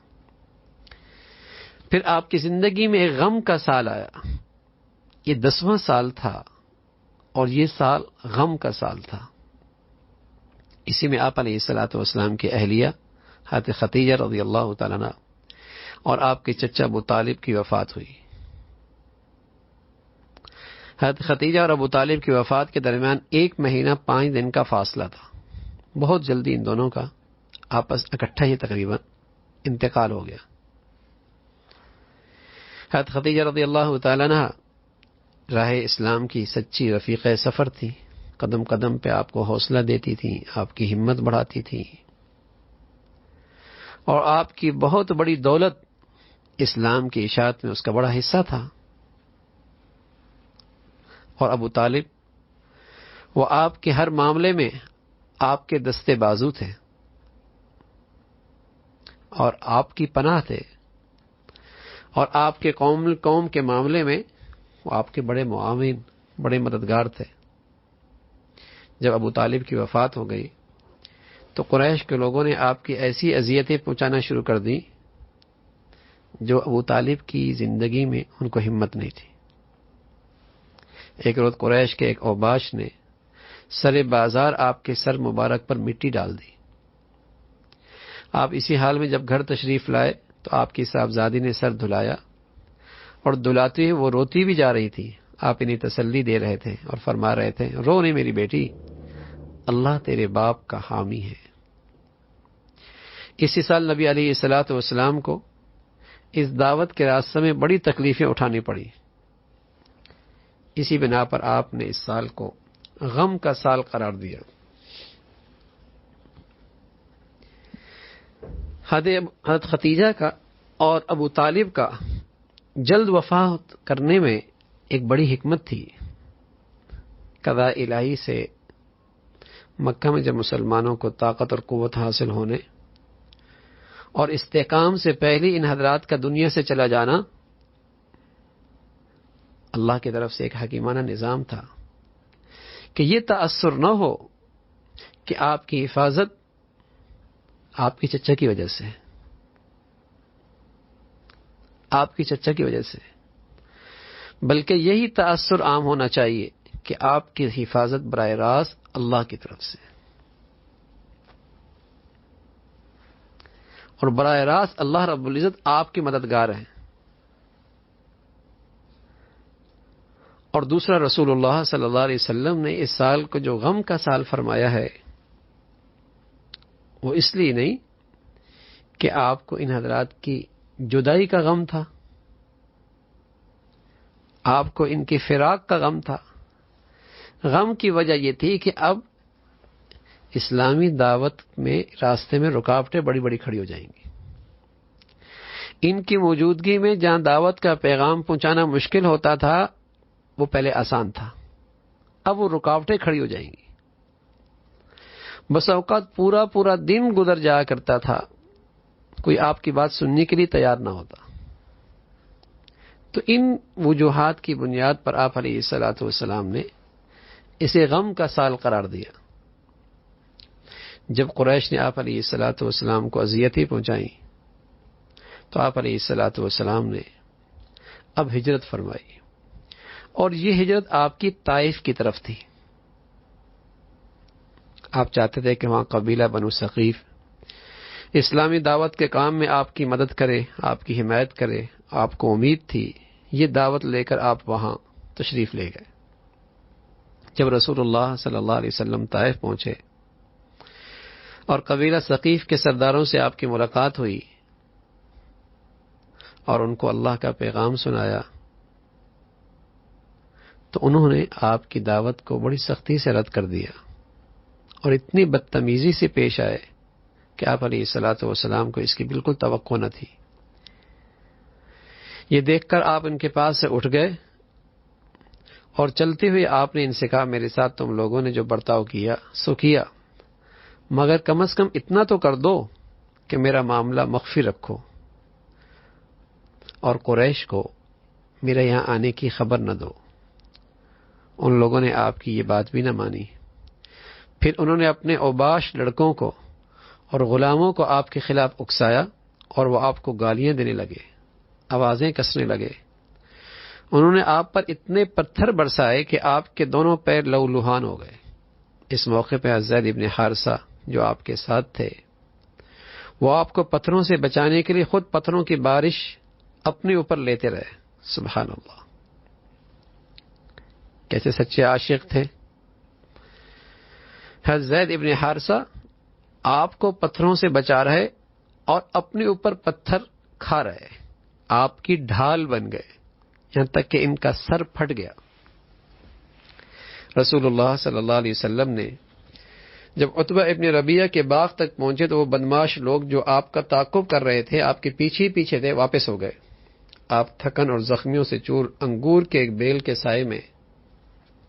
پھر آپ کی زندگی میں ایک غم کا سال آیا. یہ 10واں سال تھا اور یہ سال غم کا سال تھا. اسی میں آپ علیہ الصلوۃ والسلام کی اہلیہ حضرت خدیجہ رضی اللہ تعالیٰ عنہ اور آپ کے چچا ابو طالب کی وفات ہوئی. حضرت خدیجہ اور ابو طالب کی وفات کے درمیان 1 مہینہ 5 دن کا فاصلہ تھا. بہت جلدی ان دونوں کا آپس اکٹھا ہی تقریباً انتقال ہو گیا. حضرت خدیجہ رضی اللہ تعالیٰ عنہ راہ اسلام کی سچی رفیق سفر تھی، قدم قدم پہ آپ کو حوصلہ دیتی تھی، آپ کی ہمت بڑھاتی تھی، اور آپ کی بہت بڑی دولت اسلام کی اشاعت میں اس کا بڑا حصہ تھا. اور ابو طالب وہ آپ کے ہر معاملے میں آپ کے دستے بازو تھے اور آپ کی پناہ تھے، اور آپ کے قوم کے معاملے میں وہ آپ کے بڑے معاون، بڑے مددگار تھے. جب ابو طالب کی وفات ہو گئی تو قریش کے لوگوں نے آپ کی ایسی اذیتیں پہنچانا شروع کر دی جو ابو طالب کی زندگی میں ان کو ہمت نہیں تھی. ایک روز قریش کے ایک اوباش نے سر بازار آپ کے سر مبارک پر مٹی ڈال دی. آپ اسی حال میں جب گھر تشریف لائے تو آپ کی صاحبزادی نے سر دھلایا، اور دھلاتے ہوئے وہ روتی بھی جا رہی تھی. آپ انہیں تسلی دے رہے تھے اور فرما رہے تھے رو نہیں میری بیٹی، اللہ تیرے باپ کا حامی ہے. اسی سال نبی علیہ الصلوۃ والسلام کو اس دعوت کے راستے میں بڑی تکلیفیں اٹھانی پڑی. اسی بنا پر آپ نے اس سال کو غم کا سال قرار دیا. حضرت خدیجہ کا اور ابو طالب کا جلد وفات کرنے میں ایک بڑی حکمت تھی. قضاء الہی سے مکہ میں جب مسلمانوں کو طاقت اور قوت حاصل ہونے اور استحکام سے پہلے ان حضرات کا دنیا سے چلا جانا اللہ کی طرف سے ایک حکیمانہ نظام تھا کہ یہ تأثر نہ ہو کہ آپ کی حفاظت آپ کی چچا کی وجہ سے، آپ کی چچا کی وجہ سے، بلکہ یہی تأثر عام ہونا چاہیے کہ آپ کی حفاظت براہ راست اللہ کی طرف سے، اور براہ راست اللہ رب العزت آپ کے مددگار ہیں۔ اور دوسرا، رسول اللہ صلی اللہ علیہ وسلم نے اس سال کو جو غم کا سال فرمایا ہے وہ اس لیے نہیں کہ آپ کو ان حضرات کی جدائی کا غم تھا، آپ کو ان کی فراق کا غم تھا۔ غم کی وجہ یہ تھی کہ اب اسلامی دعوت میں راستے میں رکاوٹیں بڑی بڑی کھڑی ہو جائیں گی۔ ان کی موجودگی میں جہاں دعوت کا پیغام پہنچانا مشکل ہوتا تھا وہ پہلے آسان تھا، اب وہ رکاوٹیں کھڑی ہو جائیں گی۔ بس اوقات پورا پورا دن گزر جایا کرتا تھا، کوئی آپ کی بات سننے کے لیے تیار نہ ہوتا۔ تو ان وجوہات کی بنیاد پر آپ علیہ الصلوۃ والسلام نے اسے غم کا سال قرار دیا۔ جب قریش نے آپ علیہ الصلوۃ والسلام کو اذیتیں پہنچائیں تو آپ علیہ الصلوۃ والسلام نے اب ہجرت فرمائی، اور یہ ہجرت آپ کی طائف کی طرف تھی۔ آپ چاہتے تھے کہ وہاں قبیلہ بنو ثقیف اسلامی دعوت کے کام میں آپ کی مدد کرے، آپ کی حمایت کرے، آپ کو امید تھی، یہ دعوت لے کر آپ وہاں تشریف لے گئے۔ جب رسول اللہ صلی اللہ علیہ وسلم طائف پہنچے اور قبیلہ ثقیف کے سرداروں سے آپ کی ملاقات ہوئی اور ان کو اللہ کا پیغام سنایا تو انہوں نے آپ کی دعوت کو بڑی سختی سے رد کر دیا اور اتنی بدتمیزی سے پیش آئے کہ آپ علیہ الصلوۃ والسلام کو اس کی بالکل توقع نہ تھی۔ یہ دیکھ کر آپ ان کے پاس سے اٹھ گئے اور چلتے ہوئے آپ نے ان سے کہا، میرے ساتھ تم لوگوں نے جو برتاؤ کیا سو کیا، مگر کم از کم اتنا تو کر دو کہ میرا معاملہ مخفی رکھو اور قریش کو میرے یہاں آنے کی خبر نہ دو۔ ان لوگوں نے آپ کی یہ بات بھی نہ مانی۔ پھر انہوں نے اپنے اوباش لڑکوں کو اور غلاموں کو آپ کے خلاف اکسایا اور وہ آپ کو گالیاں دینے لگے، آوازیں کسنے لگے۔ انہوں نے آپ پر اتنے پتھر برسائے کہ آپ کے دونوں پیر لہولہان ہو گئے۔ اس موقع پہ زید ابن حارثہ جو آپ کے ساتھ تھے وہ آپ کو پتھروں سے بچانے کے لیے خود پتھروں کی بارش اپنے اوپر لیتے رہے۔ سبحان اللہ، کیسے سچے عاشق تھے۔ حضرت زید ابن حارثہ آپ کو پتھروں سے بچا رہے اور اپنے اوپر پتھر کھا رہے، آپ کی ڈھال بن گئے، یہاں تک کہ ان کا سر پھٹ گیا۔ رسول اللہ صلی اللہ علیہ وسلم نے جب عتبہ ابن ربیعہ کے باغ تک پہنچے تو وہ بدماش لوگ جو آپ کا تعاقب کر رہے تھے، آپ کے پیچھے پیچھے تھے، واپس ہو گئے۔ آپ تھکن اور زخمیوں سے چور انگور کے ایک بیل کے سائے میں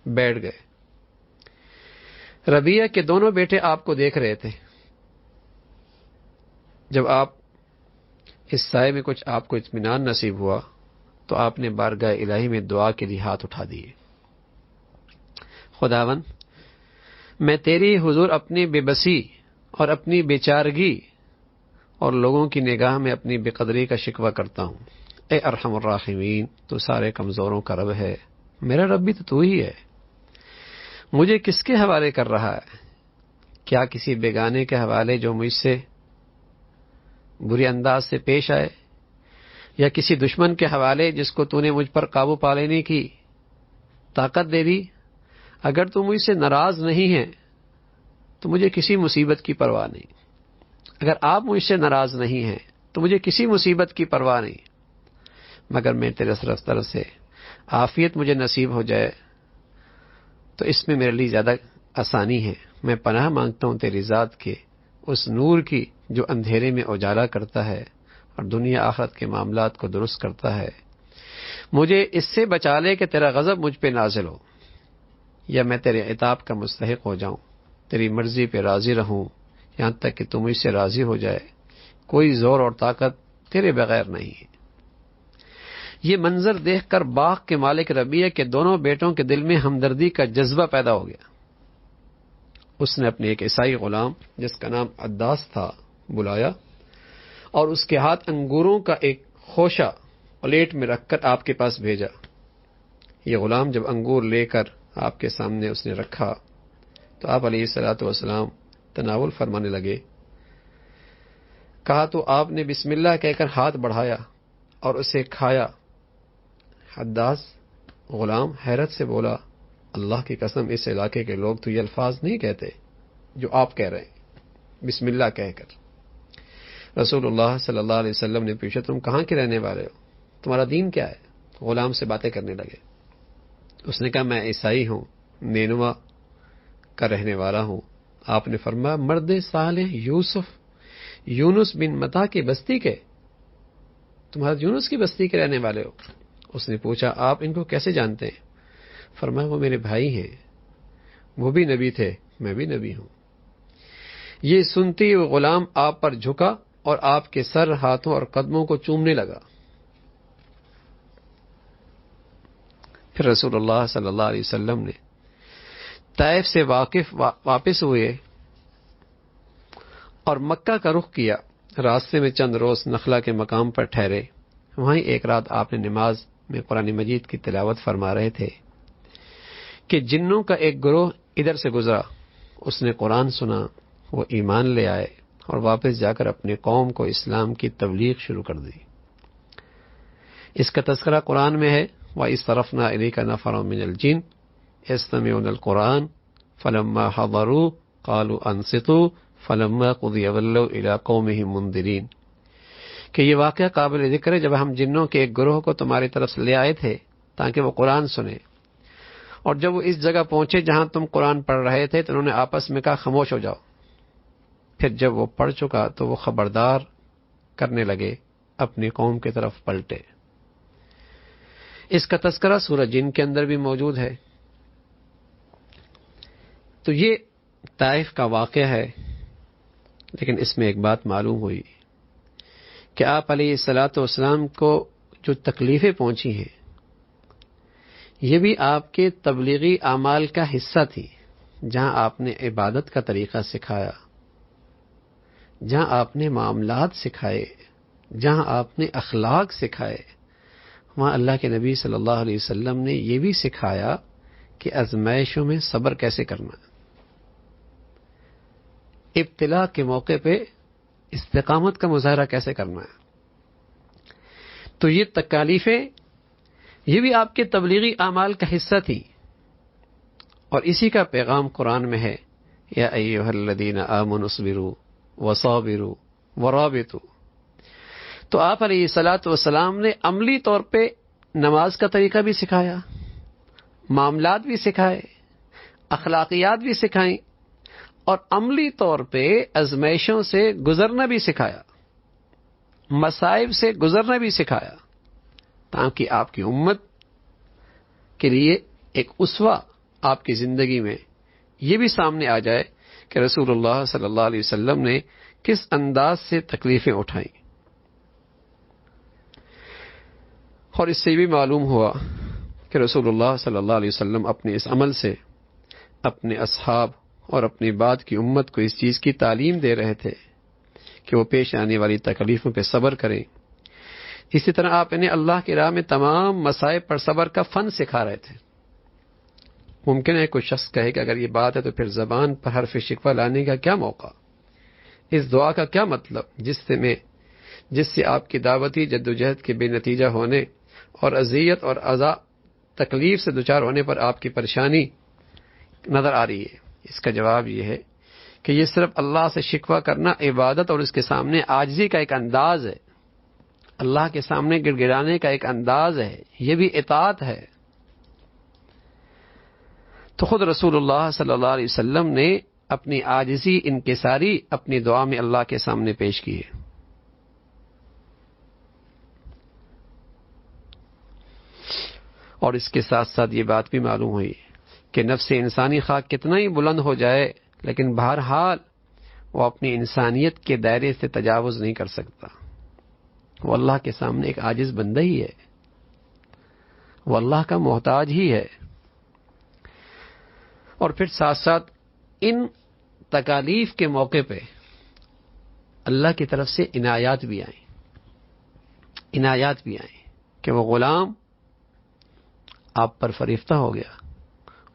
بیٹھ گئے۔ ربیعہ کے دونوں بیٹے آپ کو دیکھ رہے تھے۔ جب آپ اس سائے میں کچھ آپ کو اطمینان نصیب ہوا تو آپ نے بارگاہ الہی میں دعا کے لیے ہاتھ اٹھا دیے۔ خداوند، میں تیری حضور اپنی بے بسی اور اپنی بے چارگی اور لوگوں کی نگاہ میں اپنی بے قدری کا شکوہ کرتا ہوں۔ اے ارحم الراحمین، تو سارے کمزوروں کا رب ہے، میرا رب بھی تو ہی ہے۔ مجھے کس کے حوالے کر رہا ہے؟ کیا کسی بیگانے کے حوالے جو مجھ سے بری انداز سے پیش آئے، یا کسی دشمن کے حوالے جس کو تو نے مجھ پر قابو پا لینے کی طاقت دے دی؟ اگر تو مجھ سے ناراض نہیں ہے تو مجھے کسی مصیبت کی پرواہ نہیں۔ اگر آپ مجھ سے ناراض نہیں ہیں تو مجھے کسی مصیبت کی پرواہ نہیں، مگر میں تیرے طرف سے عافیت مجھے نصیب ہو جائے تو اس میں میرے لیے زیادہ آسانی ہے۔ میں پناہ مانگتا ہوں تیری ذات کے اس نور کی جو اندھیرے میں اجالا کرتا ہے اور دنیا آخرت کے معاملات کو درست کرتا ہے۔ مجھے اس سے بچا لے کہ تیرا غضب مجھ پہ نازل ہو یا میں تیرے عتاب کا مستحق ہو جاؤں، تیری مرضی پہ راضی رہوں یہاں تک کہ تو مجھ سے راضی ہو جائے، کوئی زور اور طاقت تیرے بغیر نہیں ہے۔ یہ منظر دیکھ کر باغ کے مالک ربیعہ کے دونوں بیٹوں کے دل میں ہمدردی کا جذبہ پیدا ہو گیا۔ اس نے اپنے ایک عیسائی غلام جس کا نام عداس تھا بلایا اور اس کے ہاتھ انگوروں کا ایک خوشہ پلیٹ میں رکھ کر آپ کے پاس بھیجا۔ یہ غلام جب انگور لے کر آپ کے سامنے اس نے رکھا تو آپ علیہ الصلوۃ والسلام تناول فرمانے لگے۔ کہا تو آپ نے بسم اللہ کہہ کر ہاتھ بڑھایا اور اسے کھایا۔ عداس غلام حیرت سے بولا، اللہ کی قسم اس علاقے کے لوگ تو یہ الفاظ نہیں کہتے جو آپ کہہ رہے ہیں، بسم اللہ کہہ کر۔ رسول اللہ صلی اللہ علیہ وسلم نے پوچھا، تم کہاں کے رہنے والے ہو، تمہارا دین کیا ہے؟ غلام سے باتیں کرنے لگے۔ اس نے کہا، میں عیسائی ہوں، نینوا کا رہنے والا ہوں۔ آپ نے فرمایا، مرد صالح یونس بن متا کی بستی کے، تمہارا یونس کی بستی کے رہنے والے ہو؟ اس نے پوچھا، آپ ان کو کیسے جانتے ہیں؟ فرمایا، وہ میرے بھائی ہیں، وہ بھی نبی تھے، میں بھی نبی ہوں۔ یہ سنتی وہ غلام آپ پر جھکا اور آپ کے سر، ہاتھوں اور قدموں کو چومنے لگا۔ پھر رسول اللہ صلی اللہ علیہ وسلم نے طائف سے واپس ہوئے اور مکہ کا رخ کیا۔ راستے میں چند روز نخلا کے مقام پر ٹھہرے۔ وہیں ایک رات آپ نے نماز میں قرآن مجید کی تلاوت فرما رہے تھے کہ جنوں کا ایک گروہ ادھر سے گزرا۔ اس نے قرآن سنا، وہ ایمان لے آئے اور واپس جا کر اپنے قوم کو اسلام کی تبلیغ شروع کر دی۔ اس کا تذکرہ قرآن میں ہے، وَإِذْ صَرَفْنَا إِلَيْكَ نَفَرًا مِنَ الْجِنِّ يَسْتَمِعُونَ الْقُرْآنَ فَلَمَّا حَضَرُوا قَالُوا أَنصِتُوا فَلَمَّا قُضِيَ وَلَّوْا إِلَىٰ قَوْمِهِم مُنذِرِينَ کہ یہ واقعہ قابل ذکر ہے جب ہم جنوں کے ایک گروہ کو تمہاری طرف سے لے آئے تھے تاکہ وہ قرآن سنیں، اور جب وہ اس جگہ پہنچے جہاں تم قرآن پڑھ رہے تھے تو انہوں نے آپس میں کہا، خاموش ہو جاؤ۔ پھر جب وہ پڑھ چکا تو وہ خبردار کرنے لگے، اپنی قوم کی طرف پلٹے۔ اس کا تذکرہ سورہ جن کے اندر بھی موجود ہے۔ تو یہ طائف کا واقعہ ہے، لیکن اس میں ایک بات معلوم ہوئی کہ آپ علیہ الصلوۃ والسلام کو جو تکلیفیں پہنچی ہیں یہ بھی آپ کے تبلیغی اعمال کا حصہ تھی، جہاں آپ نے عبادت کا طریقہ سکھایا، جہاں آپ نے معاملات سکھائے، جہاں آپ نے اخلاق سکھائے، وہاں اللہ کے نبی صلی اللہ علیہ وسلم نے یہ بھی سکھایا کہ آزمائشوں میں صبر کیسے کرنا، ابتلا کے موقع پہ استقامت کا مظاہرہ کیسے کرنا ہے۔ تو یہ تکالیفیں یہ بھی آپ کے تبلیغی اعمال کا حصہ تھی، اور اسی کا پیغام قرآن میں ہے، یا ایھا الذین آمنوا اصبروا وصابروا ورابطوا۔ تو آپ علیہ الصلوۃ والسلام نے عملی طور پہ نماز کا طریقہ بھی سکھایا، معاملات بھی سکھائے، اخلاقیات بھی سکھائیں، اور عملی طور پہ آزمائشوں سے گزرنا بھی سکھایا، مصائب سے گزرنا بھی سکھایا، تاکہ آپ کی امت کے لیے ایک اسوہ آپ کی زندگی میں یہ بھی سامنے آ جائے کہ رسول اللہ صلی اللہ علیہ وسلم نے کس انداز سے تکلیفیں اٹھائیں۔ اور اس سے بھی معلوم ہوا کہ رسول اللہ صلی اللہ علیہ وسلم اپنے اس عمل سے اپنے اصحاب اور اپنی بعد کی امت کو اس چیز کی تعلیم دے رہے تھے کہ وہ پیش آنے والی تکلیفوں پہ صبر کریں۔ اسی طرح آپ انہیں اللہ کی راہ میں تمام مصائب پر صبر کا فن سکھا رہے تھے۔ ممکن ہے کوئی شخص کہے کہ اگر یہ بات ہے تو پھر زبان پر حرف شکوہ لانے کا کیا موقع، اس دعا کا کیا مطلب جس سے آپ کی دعوتی جدوجہد کے بے نتیجہ ہونے اور اذیت اور عذاب تکلیف سے دوچار ہونے پر آپ کی پریشانی نظر آ رہی ہے۔ اس کا جواب یہ ہے کہ یہ صرف اللہ سے شکوہ کرنا عبادت اور اس کے سامنے عاجزی کا ایک انداز ہے، اللہ کے سامنے گڑ گڑانے کا ایک انداز ہے، یہ بھی اطاعت ہے۔ تو خود رسول اللہ صلی اللہ علیہ وسلم نے اپنی عاجزی انکساری اپنی دعا میں اللہ کے سامنے پیش کی ہے۔ اور اس کے ساتھ ساتھ یہ بات بھی معلوم ہوئی کہ نفس انسانی خواہ کتنا ہی بلند ہو جائے لیکن بہرحال وہ اپنی انسانیت کے دائرے سے تجاوز نہیں کر سکتا. وہ اللہ کے سامنے ایک عاجز بندہ ہی ہے، وہ اللہ کا محتاج ہی ہے. اور پھر ساتھ ساتھ ان تکالیف کے موقع پہ اللہ کی طرف سے عنایات بھی آئیں کہ وہ غلام آپ پر فریفتہ ہو گیا،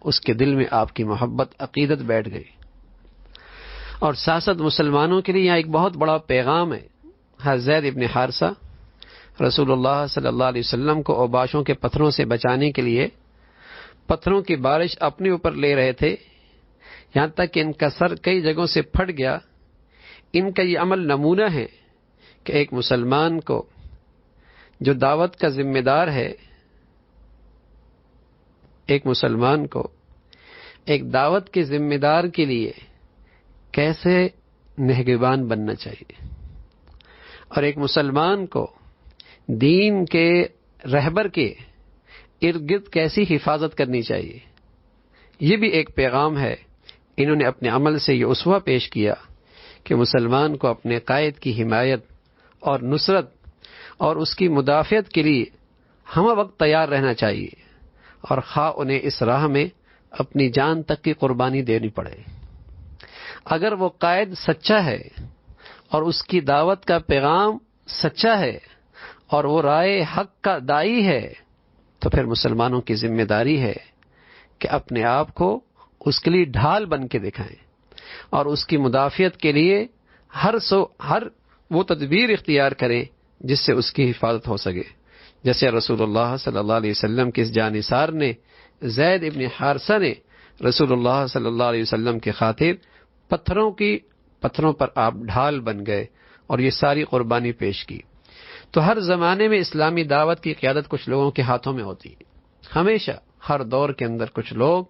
اس کے دل میں آپ کی محبت عقیدت بیٹھ گئی. اور ساتھ ساتھ مسلمانوں کے لیے یہاں ایک بہت بڑا پیغام ہے. حضرت زید ابن حارثہ رسول اللہ صلی اللہ علیہ وسلم کو اوباشوں کے پتھروں سے بچانے کے لیے پتھروں کی بارش اپنے اوپر لے رہے تھے، یہاں تک کہ ان کا سر کئی جگہوں سے پھٹ گیا. ان کا یہ عمل نمونہ ہے کہ ایک مسلمان کو جو دعوت کا ذمہ دار ہے، ایک مسلمان کو ایک دعوت کے ذمہ دار کے لیے کیسے نگہبان بننا چاہیے، اور ایک مسلمان کو دین کے رہبر کے ارد گرد کیسی حفاظت کرنی چاہیے. یہ بھی ایک پیغام ہے. انہوں نے اپنے عمل سے یہ اسوہ پیش کیا کہ مسلمان کو اپنے قائد کی حمایت اور نصرت اور اس کی مدافعت کے لیے ہم وقت تیار رہنا چاہیے، اور خواہ انہیں اس راہ میں اپنی جان تک کی قربانی دینی پڑے. اگر وہ قائد سچا ہے اور اس کی دعوت کا پیغام سچا ہے اور وہ رائے حق کا داعی ہے، تو پھر مسلمانوں کی ذمہ داری ہے کہ اپنے آپ کو اس کے لیے ڈھال بن کے دکھائیں اور اس کی مدافعت کے لیے ہر وہ تدبیر اختیار کریں جس سے اس کی حفاظت ہو سکے. جیسے رسول اللہ صلی اللہ علیہ وسلم کے اس جانثار نے، زید ابن حارثہ نے رسول اللہ صلی اللہ علیہ وسلم کی خاطر پتھروں پر آپ ڈھال بن گئے اور یہ ساری قربانی پیش کی. تو ہر زمانے میں اسلامی دعوت کی قیادت کچھ لوگوں کے ہاتھوں میں ہوتی ہے. ہمیشہ ہر دور کے اندر کچھ لوگ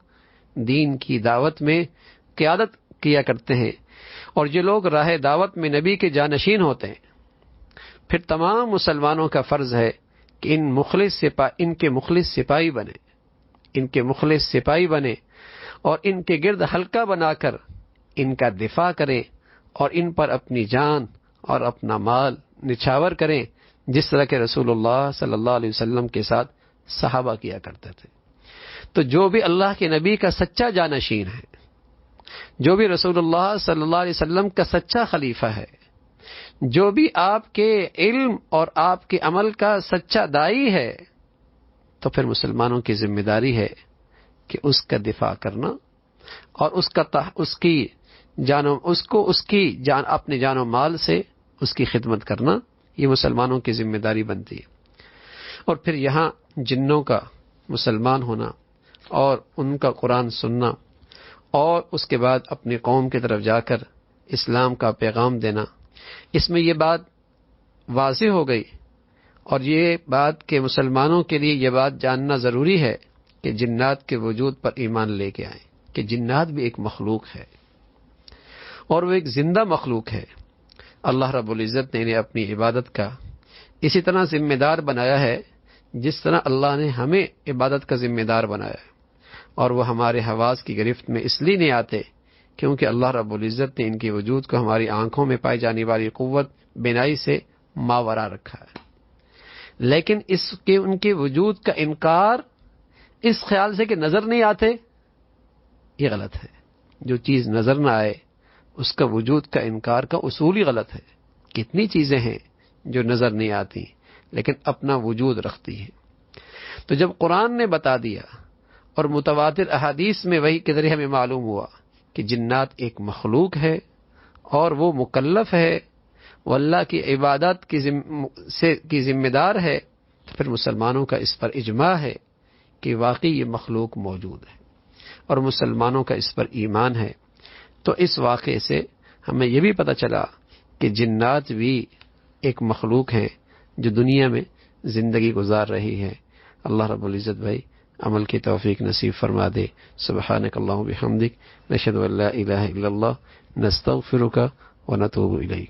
دین کی دعوت میں قیادت کیا کرتے ہیں، اور یہ لوگ راہ دعوت میں نبی کے جانشین ہوتے ہیں. پھر تمام مسلمانوں کا فرض ہے کہ ان کے مخلص سپاہی بنے اور ان کے گرد حلقہ بنا کر ان کا دفاع کریں اور ان پر اپنی جان اور اپنا مال نچھاور کریں، جس طرح کہ رسول اللہ صلی اللہ علیہ وسلم کے ساتھ صحابہ کیا کرتے تھے. تو جو بھی اللہ کے نبی کا سچا جانشین ہے، جو بھی رسول اللہ صلی اللہ علیہ وسلم کا سچا خلیفہ ہے، جو بھی آپ کے علم اور آپ کے عمل کا سچا داعی ہے، تو پھر مسلمانوں کی ذمہ داری ہے کہ اس کا دفاع کرنا اور اپنے جان و مال سے اس کی خدمت کرنا. یہ مسلمانوں کی ذمہ داری بنتی ہے. اور پھر یہاں جنوں کا مسلمان ہونا اور ان کا قرآن سننا اور اس کے بعد اپنی قوم کی طرف جا کر اسلام کا پیغام دینا، اس میں یہ بات واضح ہو گئی. اور یہ بات کہ مسلمانوں کے لیے یہ بات جاننا ضروری ہے کہ جنات کے وجود پر ایمان لے کے آئیں، کہ جنات بھی ایک مخلوق ہے اور وہ ایک زندہ مخلوق ہے. اللہ رب العزت نے انہیں اپنی عبادت کا اسی طرح ذمہ دار بنایا ہے جس طرح اللہ نے ہمیں عبادت کا ذمہ دار بنایا ہے. اور وہ ہمارے حواس کی گرفت میں اس لیے نہیں آتے کیونکہ اللہ رب العزت نے ان کے وجود کو ہماری آنکھوں میں پائی جانے والی قوت بینائی سے ماورا رکھا ہے. لیکن ان کے وجود کا انکار اس خیال سے کہ نظر نہیں آتے، یہ غلط ہے. جو چیز نظر نہ آئے اس کا وجود کا انکار کا اصول ہی غلط ہے. کتنی چیزیں ہیں جو نظر نہیں آتی لیکن اپنا وجود رکھتی ہیں. تو جب قرآن نے بتا دیا اور متواتر احادیث میں وہی کے ذریعے ہمیں معلوم ہوا کہ جنات ایک مخلوق ہے اور وہ مکلف ہے، وہ اللہ کی عبادت کی ذمہ دار ہے، تو پھر مسلمانوں کا اس پر اجماع ہے کہ واقعی یہ مخلوق موجود ہے اور مسلمانوں کا اس پر ایمان ہے. تو اس واقعے سے ہمیں یہ بھی پتہ چلا کہ جنات بھی ایک مخلوق ہیں جو دنیا میں زندگی گزار رہی ہے. اللہ رب العزت بھائی عمل کی توفیق نصیب فرما دے. سبحانک اللہم بحمدک، نشہد ان لا الہ الا اللہ، نستغفرک ونتوب الیک.